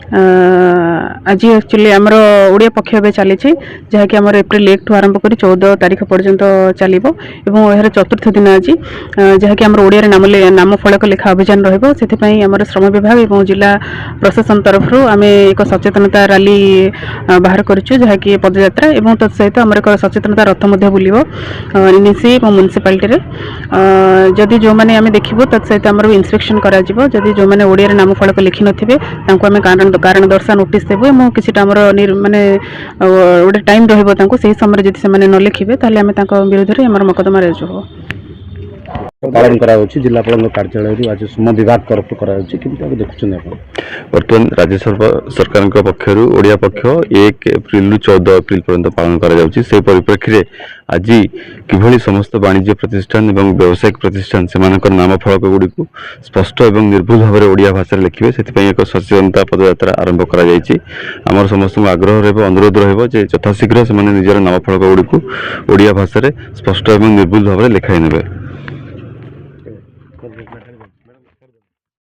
आज एक्चुअली आमर ओडिया पक्ष ए चली जहाँकि आम एप्रिल 1 ठू आरंभ कर 14 तारीख पर्यंत चलो यार चतुर्थ दिन आज जहाँकि आम ओडिया नाम फलक लेखा अभियान रही श्रम विभाग और जिला प्रशासन तरफ आम एक सचेतनता रैली बाहर करूँ जहाँकि पदयात्रा और तत्सहित आम एक सचेतनता रथ बुल निसी और म्यूनिसिपालिटी जदि जो मैंने आम देखू तत्सहित आम इन्स्पेक्शन करी जो मैंने ओडिया नाम फलक लिखि नथिबे कारण दर्शा नोटिस देबू और किसी माने गोटे टाइम रही समय जब से न लिखे ताले आम विरोध में मकदमा रेज हो पालन करा जिलापाल कार्यालय आज श्रम विभाग तरफ बर्तमान राज्य सरकार पक्ष ओडिया पक्ष 1 एप्रिल 14 एप्रिल पर्यंत पालन करा परिप्रेक्षी में आज किभली समस्त वाणिज्य प्रतिष्ठान और व्यावसायिक प्रतिष्ठान से नाम फलक गुड़ी स्पष्ट और निर्भुल भाव में ओडिया भाषा लिखे से एक सचेतनता पदयात्रा आरंभ कर समस्त आग्रह अनुरोध रही यथाशीघ्र से निजर नाम फलक गुड़ी ओडिया भाषा स्पष्ट और निर्भुल भाव में लिखाई ने।